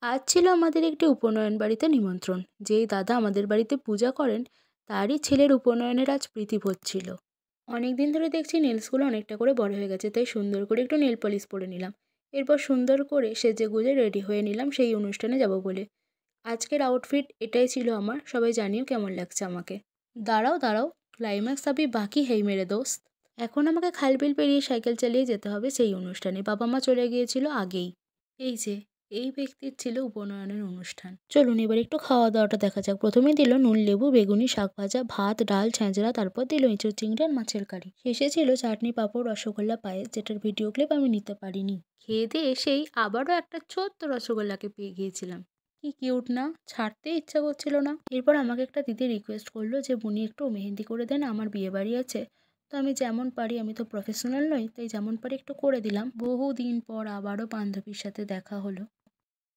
আজ ছিল আমাদের একটি উপনয়ন বাড়িতে নিমন্ত্রণ। যেই দাদা আমাদের বাড়িতে পূজা করেন তারই ছেলের উপনয়নের আজ প্রীতিভোজ ছিল। অনেক দিন ধরে দেখছি নেলসগুলো অনেকটা করে বড় হয়ে গেছে, তাই সুন্দর করে একটু নেল পলিশ পরে নিলাম। এরপর সুন্দর করে সেজে গুজে রেডি হয়ে নিলাম সেই অনুষ্ঠানে যাব বলে। আজকের আউটফিট এটাই ছিল আমার, সবাই জানিও কেমন লাগছে আমাকে। দাঁড়াও দাঁড়াও, ক্লাইম্যাক্স আবি বাকি হেই মেরে দোস্ত। এখন আমাকে খালবিল পেরিয়ে সাইকেল চালিয়ে যেতে হবে সেই অনুষ্ঠানে। বাবা মা চলে গিয়েছিল আগেই। এই যে এই ব্যক্তির ছিল উপনয়নের অনুষ্ঠান। চলুন এবার একটু খাওয়া দাওয়াটা দেখা যাক। প্রথমে দিল নুন লেবু বেগুনি শাক ভাজা, ভাত ডাল ছ্যাঁচড়া, তারপর দিল এঁচোড় চিংড়ি আর মাছের কারি। শেষে ছিল চাটনি পাঁপড় রসগোল্লা পায়েস, যেটার ভিডিও ক্লিপ আমি নিতে পারিনি। খেয়ে দিয়ে এসেই আবারও একটা ছোট্ট রসগোল্লাকে পেয়ে গিয়েছিলাম। কি কিউট না, ছাড়তে ইচ্ছা করছিল না। এরপর আমাকে একটা দিদি রিকোয়েস্ট করলো যে বুনি একটু মেহেন্দি করে দেন, আমার বিয়ে বাড়ি আছে। তো আমি যেমন পারি, আমি তো প্রফেশনাল নই, তাই যেমন পারি একটু করে দিলাম। বহুদিন পর আবারও বান্ধবীর সাথে দেখা হলো।